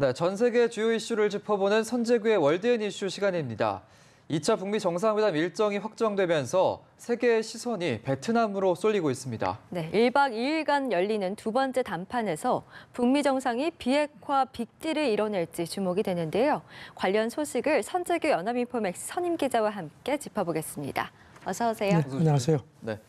네, 전 세계 주요 이슈를 짚어보는 선재구의 월드엔 이슈 시간입니다. 2차 북미 정상회담 일정이 확정되면서 세계의 시선이 베트남으로 쏠리고 있습니다. 네, 1박 2일간 열리는 두 번째 담판에서 북미 정상이 비핵화 빅딜을 이뤄낼지 주목이 되는데요. 관련 소식을 선재구 연합인포맥스 선임 기자와 함께 짚어보겠습니다. 어서 오세요. 네, 안녕하세요. 네.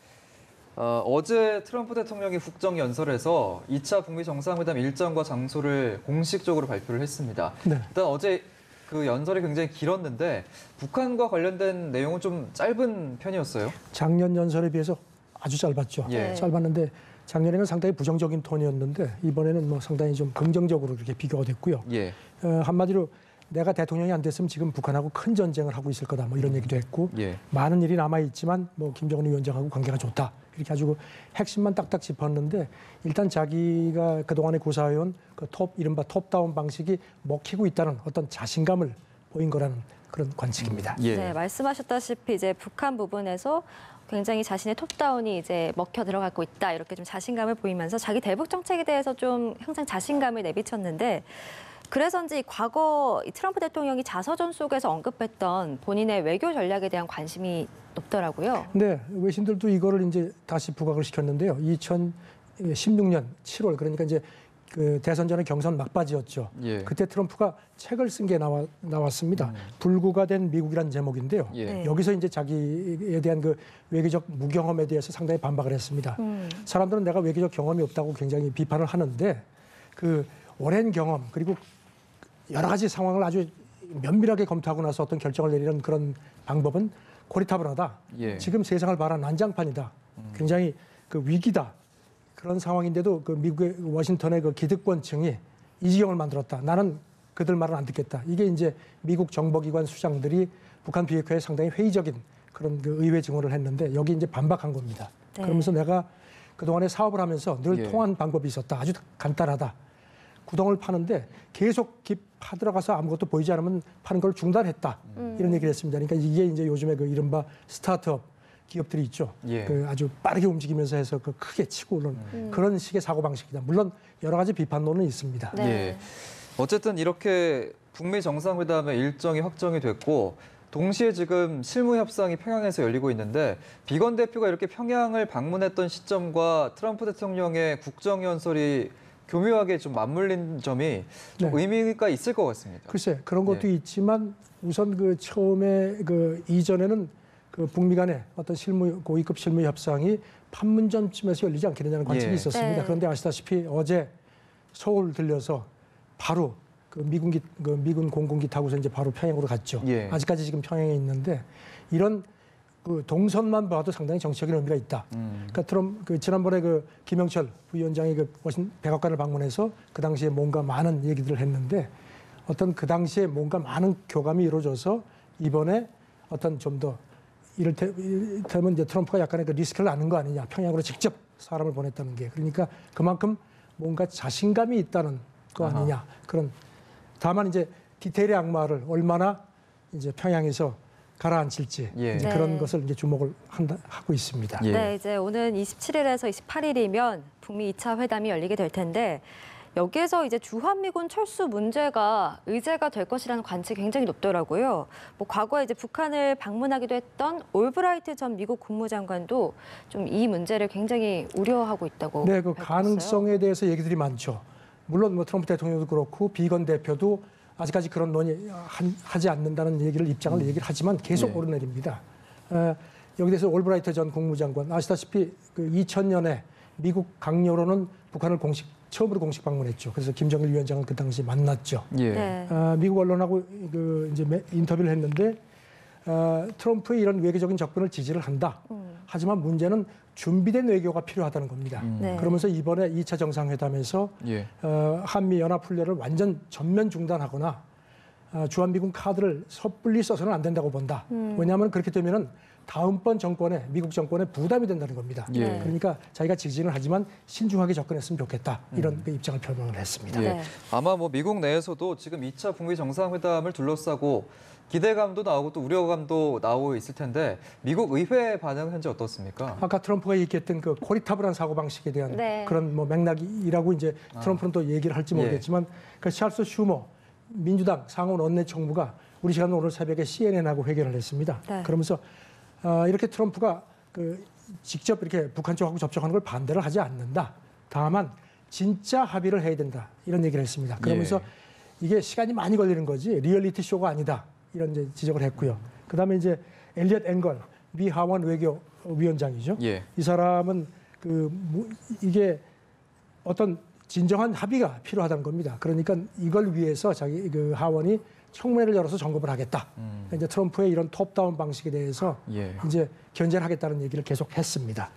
어제 트럼프 대통령이 국정연설에서 2차 북미 정상회담 일정과 장소를 공식적으로 발표를 했습니다. 네. 일단 어제 그 연설이 굉장히 길었는데 북한과 관련된 내용은 좀 짧은 편이었어요. 작년 연설에 비해서 아주 짧았죠. 예. 짧았는데 작년에는 상당히 부정적인 톤이었는데 이번에는 뭐 상당히 좀 긍정적으로 이렇게 비교가 됐고요. 예. 한마디로 내가 대통령이 안 됐으면 지금 북한하고 큰 전쟁을 하고 있을 거다. 뭐 이런 얘기도 했고 예. 많은 일이 남아 있지만 뭐 김정은 위원장하고 관계가 좋다. 이렇게 가지고 핵심만 딱딱 짚었는데 일단 자기가 그동안에 구사해온 그 이른바 톱다운 방식이 먹히고 있다는 어떤 자신감을 보인 거라는 그런 관측입니다. 예. 네, 말씀하셨다시피 이제 북한 부분에서 굉장히 자신의 톱다운이 이제 먹혀 들어가고 있다 이렇게 좀 자신감을 보이면서 자기 대북 정책에 대해서 좀 항상 자신감을 내비쳤는데 그래서인지 과거 트럼프 대통령이 자서전 속에서 언급했던 본인의 외교 전략에 대한 관심이 높더라고요. 네, 외신들도 이거를 이제 다시 부각을 시켰는데요. 2016년 7월 그러니까 이제 그 대선 전에 경선 막바지였죠. 예. 그때 트럼프가 책을 쓴 게 나왔습니다. 불구가 된 미국이라는 제목인데요. 예. 여기서 이제 자기에 대한 그 외교적 무경험에 대해서 상당히 반박을 했습니다. 사람들은 내가 외교적 경험이 없다고 굉장히 비판을 하는데 그 오랜 경험 그리고 여러 가지 상황을 아주 면밀하게 검토하고 나서 어떤 결정을 내리는 그런 방법은 고리타분하다. 예. 지금 세상을 바라는 난장판이다. 굉장히 그 위기다. 그런 상황인데도 그 미국의 워싱턴의 그 기득권층이 이 지경을 만들었다. 나는 그들 말은 안 듣겠다. 이게 이제 미국 정보기관 수장들이 북한 비핵화에 상당히 회의적인 그런 그 의회 증언을 했는데 여기 이제 반박한 겁니다. 네. 그러면서 내가 그동안에 사업을 하면서 늘 예. 통한 방법이 있었다. 아주 간단하다. 구덩을 파는데 계속 파들어가서 아무것도 보이지 않으면 파는 걸 중단했다. 이런 얘기를 했습니다. 그러니까 이게 이제 요즘에 그 이른바 스타트업 기업들이 있죠. 예. 그 아주 빠르게 움직이면서 해서 그 크게 치고 오는 그런 식의 사고방식이다. 물론 여러 가지 비판론은 있습니다. 네. 예. 어쨌든 이렇게 북미 정상회담의 일정이 확정이 됐고 동시에 지금 실무 협상이 평양에서 열리고 있는데 비건 대표가 이렇게 평양을 방문했던 시점과 트럼프 대통령의 국정연설이 교묘하게 좀 맞물린 점이 좀 네. 의미가 있을 것 같습니다. 글쎄 그런 것도 예. 있지만 우선 그 처음에 그 이전에는 그 북미 간의 어떤 고위급 실무 협상이 판문점쯤에서 열리지 않겠느냐는 관측이 예. 있었습니다. 네. 그런데 아시다시피 어제 서울 들려서 바로 그 미군 공군기 타고서 이제 바로 평양으로 갔죠. 예. 아직까지 지금 평양에 있는데 이런 그 동선만 봐도 상당히 정치적인 의미가 있다. 그러니까 지난번에 그 김영철 부위원장이 그 백악관을 방문해서 그 당시에 뭔가 많은 얘기들을 했는데 어떤 그 당시에 뭔가 많은 교감이 이루어져서 이번에 어떤 좀 더 이를테면 이제 트럼프가 약간의 그 리스크를 안는 거 아니냐. 평양으로 직접 사람을 보냈다는 게. 그러니까 그만큼 뭔가 자신감이 있다는 거 아니냐. 그런 다만 이제 디테일의 악마를 얼마나 이제 평양에서 가라앉힐지 예. 이제 네. 그런 것을 이제 주목을 하고 있습니다. 예. 네, 이제 오는 27일에서 28일이면 북미 2차 회담이 열리게 될 텐데 여기에서 이제 주한미군 철수 문제가 의제가 될 것이라는 관측이 굉장히 높더라고요. 뭐 과거에 이제 북한을 방문하기도 했던 올브라이트 전 미국 국무장관도 좀 이 문제를 굉장히 우려하고 있다고 네, 그 밝혔어요. 가능성에 대해서 얘기들이 많죠. 물론 뭐 트럼프 대통령도 그렇고 비건 대표도 아직까지 그런 논의하지 않는다는 입장을 얘기를 하지만 계속 네. 오르내립니다. 여기 대해서 올브라이트 전 국무장관 아시다시피 그 2000년에 미국 강요로는 북한을 처음으로 공식 방문했죠. 그래서 김정일 위원장을 그 당시 만났죠. 예. 네. 미국 언론하고 그 이제 인터뷰를 했는데 트럼프의 이런 외교적인 접근을 지지를 한다. 하지만 문제는 준비된 외교가 필요하다는 겁니다. 네. 그러면서 이번에 2차 정상회담에서 예. 한미 연합 훈련을 완전 전면 중단하거나 주한미군 카드를 섣불리 써서는 안 된다고 본다. 왜냐하면 그렇게 되면은 다음번 정권에 미국 정권에 부담이 된다는 겁니다. 예. 그러니까 자기가 지지는 하지만 신중하게 접근했으면 좋겠다 이런 그 입장을 표명을 했습니다. 예. 네. 아마 뭐 미국 내에서도 지금 2차 북미 정상회담을 둘러싸고 기대감도 나오고 또 우려감도 나오고 있을 텐데 미국 의회 반응은 현재 어떻습니까? 아까 트럼프가 얘기했던 그 코리타브란 사고 방식에 대한 네. 그런 뭐 맥락이라고 이제 트럼프는 또 얘기를 할지 모르겠지만 그 찰스 슈머 민주당 상원 원내 총무가 우리 시간으로 오늘 새벽에 CNN하고 회견을 했습니다. 네. 그러면서 이렇게 트럼프가 그 직접 이렇게 북한 쪽하고 접촉하는 걸 반대를 하지 않는다. 다만 진짜 합의를 해야 된다 이런 얘기를 했습니다. 그러면서 이게 시간이 많이 걸리는 거지 리얼리티 쇼가 아니다 이런 이제 지적을 했고요. 그다음에 이제 엘리엇 앵걸 미 하원 외교위원장이죠. 예. 이 사람은 이게 어떤 진정한 합의가 필요하다는 겁니다. 그러니까 이걸 위해서 자기 그 하원이 청문회를 열어서 점검을 하겠다. 이제 트럼프의 이런 톱다운 방식에 대해서 예. 이제 견제를 하겠다는 얘기를 계속 했습니다.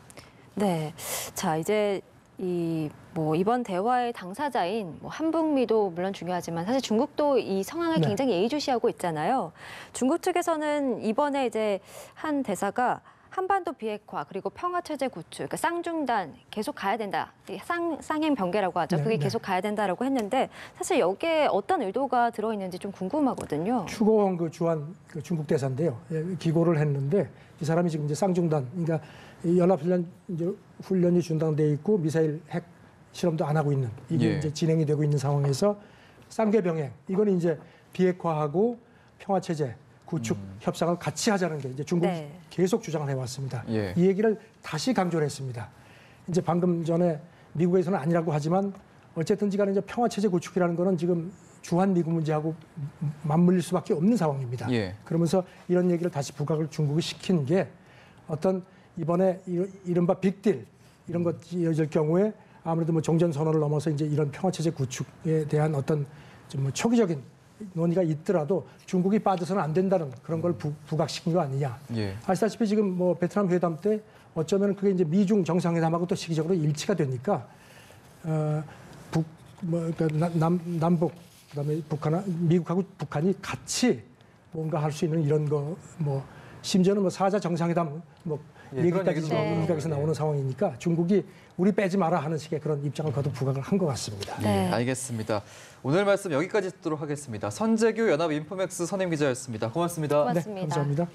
네. 자, 이제 이번 대화의 당사자인 한북미도 물론 중요하지만 사실 중국도 이 상황을 네. 굉장히 예의주시하고 있잖아요. 중국 측에서는 이번에 이제 한 대사가 한반도 비핵화 그리고 평화 체제 구축, 그러니까 쌍중단 계속 가야 된다. 쌍행 병계라고 하죠. 네, 그게 네. 계속 가야 된다라고 했는데 사실 여기에 어떤 의도가 들어 있는지 좀 궁금하거든요. 추고홍 그 주한 그 중국 대사인데요. 기고를 했는데 이 사람이 지금 이제 쌍중단, 그러니까 이 연합훈련 이제 훈련이 중단돼 있고 미사일 핵 실험도 안 하고 있는 이게 예. 이제 진행이 되고 있는 상황에서 쌍계병행 이거는 이제 비핵화하고 평화 체제 구축 협상을 같이 하자는 게 이제 중국이 네. 계속 주장을 해왔습니다. 예. 이 얘기를 다시 강조를 했습니다. 이제 방금 전에 미국에서는 아니라고 하지만 어쨌든지 간에 이제 평화 체제 구축이라는 거는 지금 주한 미국 문제하고 맞물릴 수밖에 없는 상황입니다. 예. 그러면서 이런 얘기를 다시 부각을 중국이 시킨 게 어떤 이번에 이른바 빅딜 이런 것 이어질 경우에 아무래도 뭐 종전 선언을 넘어서 이제 이런 평화 체제 구축에 대한 어떤 좀 뭐 초기적인 논의가 있더라도 중국이 빠져서는 안 된다는 그런 걸 부각시킨 거 아니냐. 예. 아시다시피 지금 뭐 베트남 회담 때 어쩌면 그게 이제 미중 정상회담하고 또 시기적으로 일치가 되니까 그러니까 남북 그다음에 미국하고 북한이 같이 뭔가 할 수 있는 이런 거 뭐 심지어는 뭐 4자 정상회담 뭐 예, 그런 얘기까지 얘기도 나오고. 일각에서 나오는 상황이니까 중국이 우리 빼지 마라 하는 식의 그런 입장을 거듭 부각을 한 것 같습니다. 네. 알겠습니다. 오늘 말씀 여기까지 듣도록 하겠습니다. 선재규 연합인포맥스 선임 기자였습니다. 고맙습니다. 고맙습니다. 네, 감사합니다.